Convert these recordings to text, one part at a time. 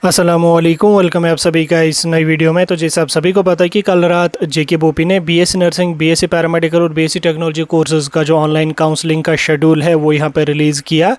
अस्सलामुअलैकुम, वेलकम है आप सभी का इस नई वीडियो में। तो जैसे आप सभी को पता है कि कल रात जेके बोपी ने बीएससी नर्सिंग, बीएससी पैरामेडिकल और बीएससी टेक्नोलॉजी कोर्सेज़ का जो ऑनलाइन काउंसलिंग का शेड्यूल है वो यहाँ पे रिलीज़ किया।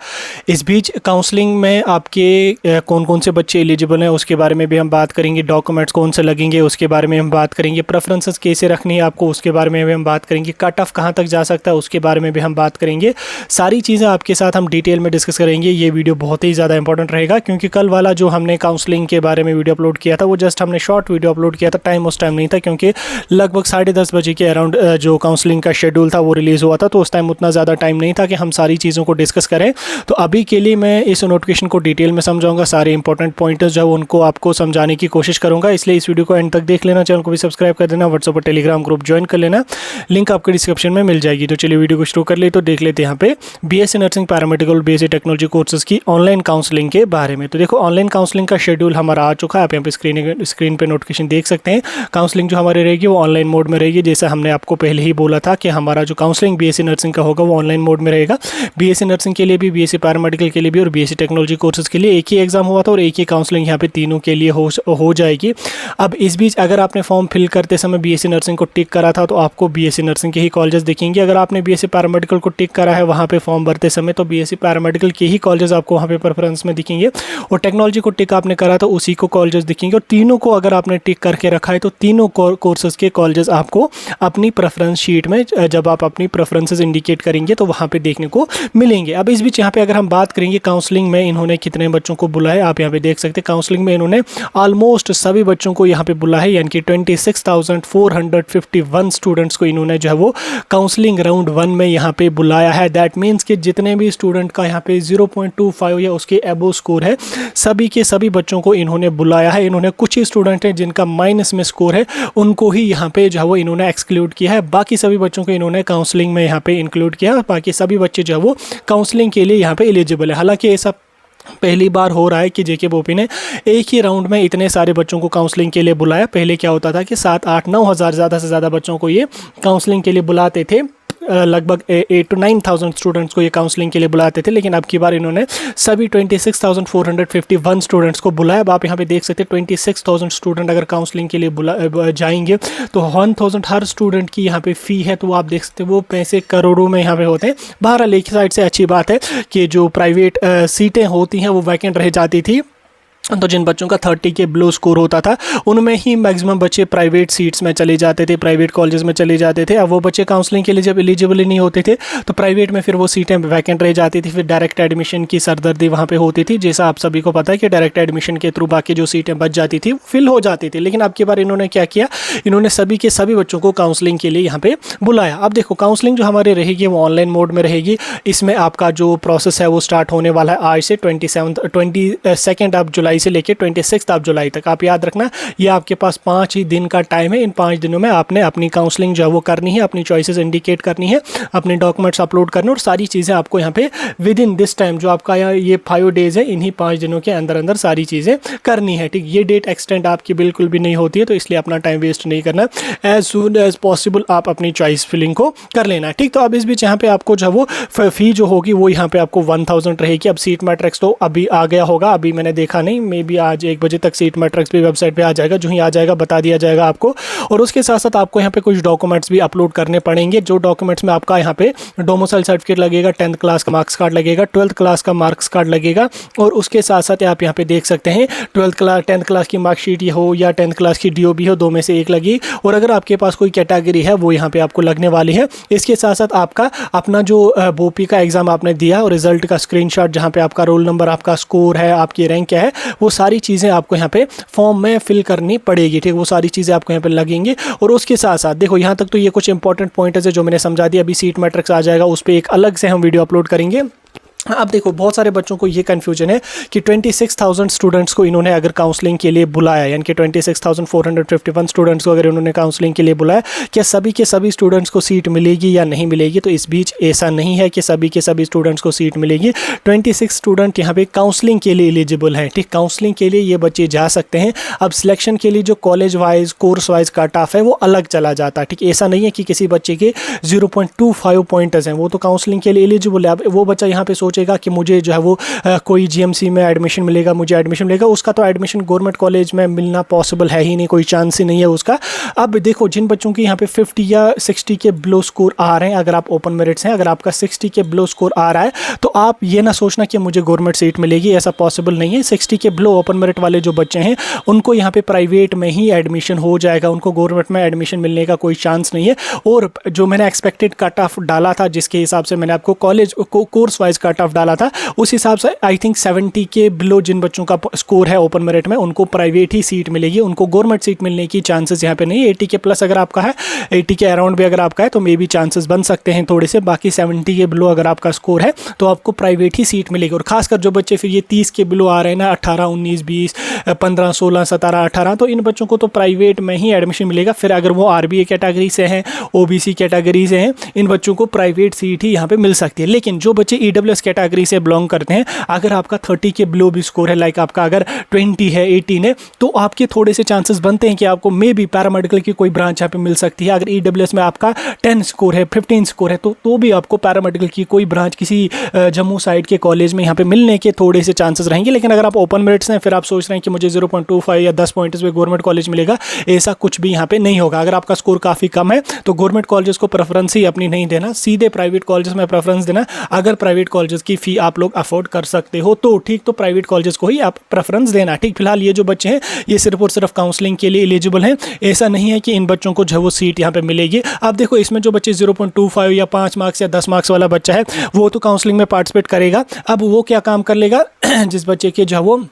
इस बीच काउंसलिंग में आपके कौन कौन से बच्चे एलिजिबल हैं उसके बारे में भी हम बात करेंगे, डॉक्यूमेंट्स कौन से लगेंगे उसके बारे में हम बात करेंगे, प्रेफरेंसेस कैसे रखनी है आपको उसके बारे में भी हम बात करेंगे, कट ऑफ कहाँ तक जा सकता है उसके बारे में भी हम बात करेंगे। सारी चीज़ें आपके साथ हम डिटेल में डिस्कस करेंगे। ये वीडियो बहुत ही ज़्यादा इंपॉर्टेंट रहेगा क्योंकि कल वाला जो हमने काउंसलिंग के बारे में वीडियो अपलोड किया था वो जस्ट हमने शॉर्ट वीडियो अपलोड किया था, टाइम उस टाइम नहीं था क्योंकि लगभग 10:30 बजे के अराउंड जो काउंसलिंग का शेड्यूल था वो रिलीज़ हुआ था, तो उस टाइम उतना ज़्यादा टाइम नहीं था कि हम सारी चीज़ों को डिस्कस करें। तो अभी के लिए मैं इस नोटिफिकेशन को डिटेल में समझाऊंगा, सारे इंपॉर्टेंट पॉइंटर्स जो है उनको आपको समझाने की कोशिश करूँगा, इसलिए इस वीडियो को एंड तक देख लेना, चैनल को भी सब्सक्राइब कर देना, व्हाट्सएप और टेलीग्राम ग्रुप ज्वाइन कर लेना, लिंक आपको डिस्क्रिप्शन में मिल जाएगी। तो चलिए वीडियो को शुरू कर ले। तो देख लेते हैं यहाँ पे BSc nursing, paramedical, BSc technology courses की ऑनलाइन काउंसलिंग के बारे में। तो देखो ऑनलाइन काउंसलिंग का शेड्यूल हमारा आ चुका है, आप यहाँ पे स्क्रीन पे नोटिफिकेशन देख सकते हैं। काउंसलिंग जो हमारी रहेगी वो ऑनलाइन मोड में रहेगी, जैसा हमने आपको पहले ही बोला था कि हमारा जो काउंसलिंग बीएससी नर्सिंग का होगा वो ऑनलाइन मोड में रहेगा। बीएससी नर्सिंग के लिए भी, बीएससी पैरामेडिकल के लिए भी और बीएससी टेक्नोलॉजी कोर्सेज के लिए एक ही एग्जाम हुआ था और एक ही काउंसलिंग यहाँ पे तीनों के लिए हो जाएगी। अब इस बीच अगर आपने फॉर्म फिल करते समय बीएससी नर्सिंग को टिक करा था तो आपको बीएससी नर्सिंग के ही कॉलेजेस दिखेंगे। अगर आपने बीएससी पैरामेडिकल को टिक करा है वहाँ पे फॉर्म भरते समय तो बीएससी पैरामेडिकल के ही कॉलेजेस आपको वहाँ पे प्रेफरेंस में दिखेंगे, और टेक्नोलॉजी को टिक आपने करा तो उसी को कॉलेजेस दिखेंगे। और तीनों को अगर आपने टिक करके रखा है तो तीनों कोर्सेज के कॉलेजेस आपको अपनी प्रेफरेंस शीट में जब आप अपनी प्रेफरेंसेस इंडिकेट करेंगे तो वहाँ पे देखने को मिलेंगे। अब इस बीच यहाँ पे अगर हम बात करेंगे काउंसलिंग में इन्होंने कितने बच्चों को बुलाया, आप यहाँ पे देख सकते हैं काउंसलिंग में इन्होंने ऑलमोस्ट सभी बच्चों को यहाँ पे बुलाया है, यानी कि 26,451 स्टूडेंट्स को इन्होंने जो है वो काउंसलिंग राउंड 1 में यहाँ पे बुलाया है। दैट मीन्स कि जितने भी स्टूडेंट का यहाँ पे 0.25 या उसके एबो स्कोर है सभी के सभी बच्चों को इन्होंने बुलाया है। इन्होंने कुछ ही स्टूडेंट हैं जिनका माइनस में स्कोर है उनको ही यहाँ पे जो है वो इन्होंने एक्सक्लूड किया है, बाकी सभी बच्चों को इन्होंने काउंसलिंग में यहाँ पे इंक्लूड किया है। बाकी सभी बच्चे जो है वो काउंसलिंग के लिए यहाँ पे एलिजिबल है। हालांकि ये सब पहली बार हो रहा है कि जेके बोपी ने एक ही राउंड में इतने सारे बच्चों को काउंसलिंग के लिए बुलाया। पहले क्या होता था कि 7, 8, 9 हज़ार ज़्यादा से ज़्यादा बच्चों को ये काउंसलिंग के लिए बुलाते थे, लगभग 8 to 9,000 स्टूडेंट्स को ये काउंसलिंग के लिए बुलाते थे, लेकिन अब की बार इन्होंने सभी 26,451 स्टूडेंट्स को बुलाया। अब आप यहाँ पे देख सकते हैं 26,000 स्टूडेंट अगर काउंसलिंग के लिए जाएंगे तो 1,000 हर स्टूडेंट की यहाँ पे फ़ी है, तो आप देख सकते हैं वो पैसे करोड़ों में यहाँ पे होते हैं। बहरहाल एक साइड से अच्छी बात है कि जो प्राइवेट सीटें होती हैं वो वैकेंट रह जाती थी, तो जिन बच्चों का 30 के बिलो स्कोर होता था उनमें ही मैक्सिमम बच्चे प्राइवेट सीट्स में चले जाते थे, प्राइवेट कॉलेजेस में चले जाते थे। अब वो बच्चे काउंसलिंग के लिए जब एलिजिबल नहीं होते थे तो प्राइवेट में फिर वो सीटें वैकेंट रह जाती थी, फिर डायरेक्ट एडमिशन की सरदर्दी वहाँ पे होती थी। जैसा आप सभी को पता है कि डायरेक्ट एडमिशन के थ्रू बाकी जो सीटें बच जाती थी फिल हो जाती थी, लेकिन अब की बार इन्होंने क्या किया, इन्होंने सभी के सभी बच्चों को काउंसलिंग के लिए यहाँ पे बुलाया। अब देखो काउंसलिंग जो हमारी रहेगी वो ऑनलाइन मोड में रहेगी। इसमें आपका जो प्रोसेस है वो स्टार्ट होने वाला है आज से 22 जुलाई से लेकर 26 जुलाई तक। आप याद रखना ये आपके पास 5 ही दिन का टाइम है। इन 5 दिनों में आपने अपनी काउंसलिंग जो है वो करनी है, अपनी चॉइसेस इंडिकेट करनी है, अपने डॉक्यूमेंट्स अपलोड करने, और सारी चीज़ें आपको यहाँ पे विद इन दिस टाइम जो आपका ये 5 डेज है इन्हीं 5 दिनों के अंदर अंदर सारी चीज़ें करनी है। ठीक, ये डेट एक्सटेंड आपकी बिल्कुल भी नहीं होती है, तो इसलिए अपना टाइम वेस्ट नहीं करना, एज सून एज पॉसिबल आप अपनी चॉइस फिलिंग को कर लेना है। ठीक, तो अब इस बीच यहाँ पे आपको जो है वो फ़ी जो होगी वो यहाँ पे आपको 1000 रहेगी। अब सीट मैट्रिक्स तो अभी आ गया होगा, अभी मैंने देखा नहीं, मे बी आज 1 बजे तक सीट मैट्रिक्स भी वेबसाइट पे आ जाएगा, जो ही आ जाएगा बता दिया जाएगा आपको। और उसके साथ साथ आपको यहाँ पे कुछ डॉक्यूमेंट्स भी अपलोड करने पड़ेंगे, जो डॉक्यूमेंट्स में आपका यहाँ पे डोमिसाइल सर्टिफिकेट लगेगा, 10th क्लास का मार्क्स कार्ड लगेगा, 12th क्लास का मार्क्स कार्ड लगेगा, और उसके साथ साथ आप यहाँ पे देख सकते हैं 10th क्लास की मार्कशीट हो या 10th क्लास की DOB हो, 2 में से 1 लगी, और अगर आपके पास कोई कैटेगरी है वो यहाँ पे आपको लगने वाली है। इसके साथ साथ आपका अपना जो बोपी का एग्जाम आपने दिया और रिजल्ट का स्क्रीनशॉट, जहाँ पे आपका रोल नंबर, आपका स्कोर है, आपकी रैंक क्या है, वो सारी चीज़ें आपको यहाँ पे फॉर्म में फिल करनी पड़ेगी। ठीक, वो सारी चीज़ें आपको यहाँ पे लगेंगी। और उसके साथ साथ देखो यहाँ तक तो ये कुछ इंपॉर्टेंट पॉइंट्स है जो मैंने समझा दिया। अभी सीट मैट्रिक्स आ जाएगा, उस पर एक अलग से हम वीडियो अपलोड करेंगे। अब देखो बहुत सारे बच्चों को ये कन्फ्यूजन है कि 26,000 स्टूडेंट्स को इन्होंने अगर काउंसलिंग के लिए बुलाया, यानी कि 26,451 स्टूडेंट्स को अगर इन्होंने काउंसलिंग के लिए बुलाया, क्या सभी के सभी स्टूडेंट्स को सीट मिलेगी या नहीं मिलेगी? तो इस बीच ऐसा नहीं है कि सभी के सभी स्टूडेंट्स को सीट मिलेगी। 26 स्टूडेंट यहाँ पे काउंसलिंग के लिए एलिजिबल हैं। ठीक, काउंसलिंग के लिए ये बच्चे जा सकते हैं। अब सिलेक्शन के लिए जो college wise, course wise cut off है वो अलग चला जाता है। ठीक, ऐसा नहीं है कि किसी बच्चे के 0.25 पॉइंटर्स हैं वो तो काउंसलिंग के लिए एलिजिबल है। अब वो बच्चा यहाँ पे सोच सोचेगा कि मुझे जो है वो कोई जीएमसी में एडमिशन मिलेगा, मुझे एडमिशन मिलेगा, उसका तो एडमिशन गवर्नमेंट कॉलेज में मिलना पॉसिबल है ही नहीं, कोई चांस ही नहीं है उसका। अब देखो जिन बच्चों की यहाँ पे 50 या 60 के बिलो स्कोर आ रहे हैं, अगर आप ओपन मेरिट्स हैं, अगर आपका 60 के बिलो स्कोर आ रहा है तो आप ये ना सोचना कि मुझे गवर्नमेंट सीट मिलेगी, ऐसा पॉसिबल नहीं है। 60 के बिलो ओपन मेरिट वाले जो बच्चे हैं उनको यहाँ पे प्राइवेट में ही एडमिशन हो जाएगा, उनको गवर्नमेंट में एडमिशन मिलने का कोई चांस नहीं है। और जो मैंने एक्सपेक्टेड कट ऑफ डाला था, जिसके हिसाब से मैंने आपको college course wise cut off डाला था, उस हिसाब से आई थिंक 70 के बिलो जिन बच्चों का स्कोर है ओपन मेरिट में उनको प्राइवेट ही सीट मिलेगी, उनको गवर्नमेंट सीट मिलने की चांसेस यहाँ पे नहीं है। 80 के प्लस अगर आपका है, 80 के अराउंड भी अगर आपका है तो मे बी चांसेस बन सकते हैं थोड़े से। बाकी 70 के बिलो अगर आपका स्कोर है तो आपको प्राइवेट ही सीट मिलेगी। और खासकर जो बच्चे फिर ये 30 के बिलो आ रहे हैं ना, 18, 19, 20, 15, 16, 17, 18, तो इन बच्चों को तो प्राइवेट में ही एडमिशन मिलेगा। फिर अगर वो आरबीए कैटेगरी से हैं, ओबीसी कैटेगरी से हैं, इन बच्चों को प्राइवेट सीट ही यहाँ पे मिल सकती है। लेकिन जो बच्चे ईडब्ल्यूएस कैटेगरी से बिलोंग करते हैं, अगर आपका 30 के बिलो भी स्कोर है, लाइक आपका अगर 20 है, 18 है, तो आपके थोड़े से चांसेस बनते हैं कि आपको मे बी पैरामेडिकल की कोई ब्रांच यहाँ पे मिल सकती है। अगर ईडब्ल्यूएस में आपका 10 स्कोर है, 15 स्कोर है, तो भी आपको पैरामेडिकल की कोई ब्रांच किसी जम्मू साइड के कॉलेज में यहाँ पे मिलने के थोड़े से चांसेस रहेंगे। लेकिन अगर आप ओपन मेरिट्स हैं, फिर आप सोच रहे हैं कि मुझे 0.25 या 10 पॉइंट्स में गवर्नमेंट कॉलेज मिलेगा, ऐसा कुछ भी यहाँ पे नहीं होगा। अगर आपका स्कोर काफ़ी कम है तो गवर्नमेंट कॉलेजेस को प्रेफरेंस ही अपनी नहीं देना, सीधे प्राइवेट कॉलेजेस में प्रेफरेंस देना। अगर प्राइवेट कॉलेजेस की फ़ी आप लोग अफोर्ड कर सकते हो तो ठीक, तो प्राइवेट कॉलेजेस को ही आप प्रेफरेंस देना। ठीक, फिलहाल ये जो बच्चे हैं ये सिर्फ और सिर्फ काउंसलिंग के लिए एलिजिबल हैं, ऐसा नहीं है कि इन बच्चों को जो वो सीट यहाँ पे मिलेगी। अब देखो इसमें जो बच्चे 0.25 या 5 मार्क्स या 10 मार्क्स वाला बच्चा है वो तो काउंसलिंग में पार्टिसिपेट करेगा। अब वो क्या काम कर लेगा जिस बच्चे के जो वो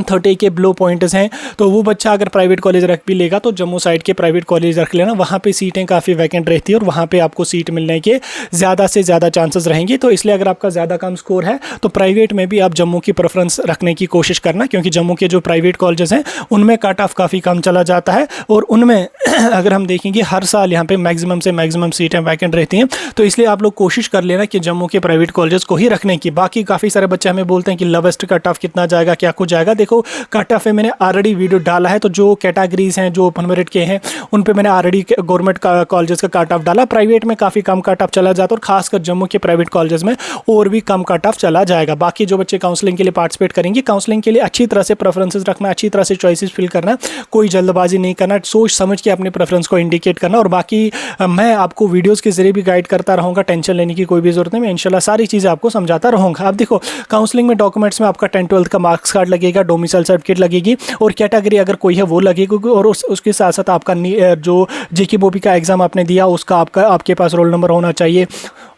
30 के बिलो पॉइंट्स हैं, तो वो बच्चा अगर प्राइवेट कॉलेज रख भी लेगा तो जम्मू साइड के प्राइवेट कॉलेज रख लेना, वहाँ पे सीटें काफ़ी वैकेंट रहती है और वहाँ पे आपको सीट मिलने के ज़्यादा से ज़्यादा चांसेस रहेंगे। तो इसलिए अगर आपका ज़्यादा कम स्कोर है तो प्राइवेट में भी आप जम्मू की प्रेफरेंस रखने की कोशिश करना, क्योंकि जम्मू के जो प्राइवेट कॉलेजेस हैं उनमें कट ऑफ काफ़ी कम चला जाता है और उनमें अगर हम देखेंगे हर साल यहाँ पे मैक्सिमम से मैक्सिमम सीटें वैकेंट रहती हैं। तो इसलिए आप लोग कोशिश कर लेना कि जम्मू के प्राइवेट कॉलेजेस को ही रखने की। बाकी काफ़ी सारे बच्चे हमें बोलते हैं कि लोवेस्ट कट ऑफ कितना जाएगा, क्या कुछ जाएगा। देखो कट ऑफ मैंने ऑलरेडी वीडियो डाला है, तो जो कैटेगरीज हैं जो ओपन मेरिट के हैं उन पे मैंने ऑलरेडी गवर्नमेंट कॉलेजेस का कट ऑफ डाला। प्राइवेट में काफ़ी कम कट ऑफ चला जाता है और खासकर जम्मू के प्राइवेट कॉलेजेस में और भी कम कट ऑफ चला जाएगा। बाकी जो बच्चे काउंसलिंग के लिए पार्टिसिपेट करेंगे, काउंसलिंग के लिए अच्छी तरह से प्रेफरेंसेस रखना, अच्छी तरह से चॉइसेस फिल करना, कोई जल्दबाजी नहीं करना, सोच समझ के अपने प्रेफरेंस को इंडिकेट करना। और बाकी मैं आपको वीडियोज़ के जरिए भी गाइड करता रहूँगा, टेंशन लेने की कोई भी जरूरत नहीं, मैं इंशाल्लाह सारी चीज़ें आपको समझाता रहूँगा। अब देखो काउंसलिंग में डॉक्यूमेंट्स में आपका 10-12 का मार्क्स कार्ड लगेगा, डोमिसाइल सर्टिफिकेट लगेगी और कैटेगरी अगर कोई है वो लगेगी। और उसके साथ साथ आपका जो जेके बोबी का एग्ज़ाम आपने दिया उसका आपके पास रोल नंबर होना चाहिए,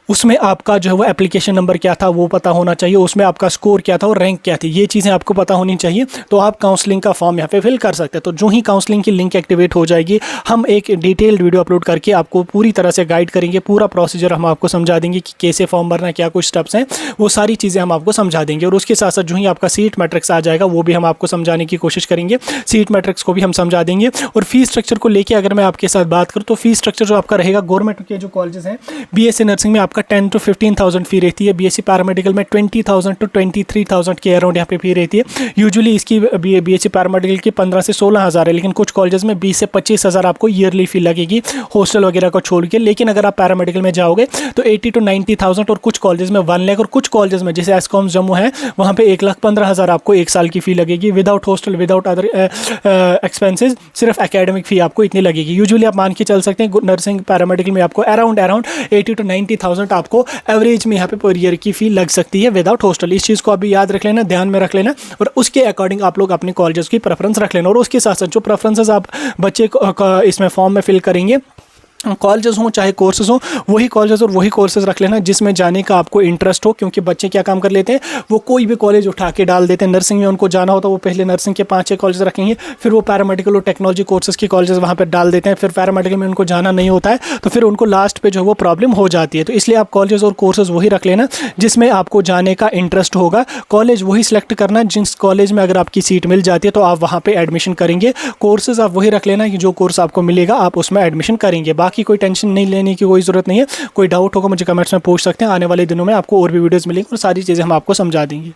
उसमें आपका जो है वो एप्लीकेशन नंबर क्या था वो पता होना चाहिए, उसमें आपका स्कोर क्या था और रैंक क्या थी, ये चीज़ें आपको पता होनी चाहिए। तो आप काउंसलिंग का फॉर्म यहाँ पे फिल कर सकते हैं। तो जो ही काउंसलिंग की लिंक एक्टिवेट हो जाएगी, हम एक डिटेल्ड वीडियो अपलोड करके आपको पूरी तरह से गाइड करेंगे, पूरा प्रोसीजर हम आपको समझा देंगे कि कैसे फॉर्म भरना है, क्या कुछ स्टेप्स हैं, वो सारी चीज़ें हम आपको समझा देंगे। और उसके साथ साथ जो ही आपका सीट मैट्रिक्स आ जाएगा वो भी हम आपको समझाने की कोशिश करेंगे, सीट मैट्रिक्स को भी हम समझा देंगे। और फीस स्ट्रक्चर को लेकर अगर मैं आपके साथ बात करूँ तो फीस स्ट्रक्चर जो आपका रहेगा, गवर्नमेंट के जो कॉलेजेस हैं, बीएससी नर्सिंग में आपका 10 to 15,000 फी रहती है, बीएससी पैरामेडिकल में 20,000 to 23,000 के अराउंड यहाँ पे फी रहती है। यूजुअली इसकी बीएससी पैरामेडिकल की 15 से 16,000 है, लेकिन कुछ कॉलेजेस में 20 से 25,000 आपको ईयरली फी लगेगी हॉस्टल वगैरह को छोड़ के। लेकिन अगर आप पैरामेडिकल में जाओगे तो 80 to 90,000 और कुछ कॉलेजेस में 1 लाख और कुछ कॉलेजेस में जैसे एसकॉम्स जम्मू है वहाँ पे 1,15,000 आपको एक साल की फी लगेगी, without hostel without other expenses, सिर्फ एकेडमिक फी आपको इतनी लगेगी। यूजुअली आप मान के चल सकते हैं नर्सिंग पैरामेडिकल में आपको अराउंड 80 to 90,000 आपको एवरेज में यहाँ पे पर ईयर की फी लग सकती है विदाउट हॉस्टल। इस चीज़ को अभी याद रख लेना, ध्यान में रख लेना और उसके अकॉर्डिंग आप लोग अपने कॉलेजेस की प्रेफरेंस रख लेना। और उसके साथ साथ जो प्रेफरेंसेस आप बच्चे को इसमें फॉर्म में फिल करेंगे, कॉलेजेस हों चाहे कोर्सेज हों, वही कॉलेजेस और वही कोर्सेज रख लेना जिसमें जाने का आपको इंटरेस्ट हो। क्योंकि बच्चे क्या काम कर लेते हैं, वो कोई भी कॉलेज उठा के डाल देते हैं। नर्सिंग में उनको जाना होता है, वो पहले नर्सिंग के 5-6 कॉलेज रखेंगे, फिर वो पैरामेडिकल और टेक्नोलॉजी कोर्सेज के कॉलेजेस वहाँ पर डाल देते हैं, फिर पैरामेडिकल में उनको जाना नहीं होता है, तो फिर उनको लास्ट पे जो वो प्रॉब्लम हो जाती है। तो इसलिए आप कॉलेजेस और कोर्सेज वही रख लेना जिसमें आपको जाने का इंटरेस्ट होगा। कॉलेज वही सिलेक्ट करना जिस कॉलेज में अगर आपकी सीट मिल जाती है तो आप वहाँ पर एडमिशन करेंगे। कोर्सेज आप वही रख लेना कि जो कोर्स आपको मिलेगा आप उसमें एडमिशन करेंगे। बाकी कोई टेंशन नहीं लेने की कोई ज़रूरत नहीं है। कोई डाउट होगा मुझे कमेंट्स में पूछ सकते हैं, आने वाले दिनों में आपको और भी वीडियोस मिलेंगी और सारी चीज़ें हम आपको समझा देंगे।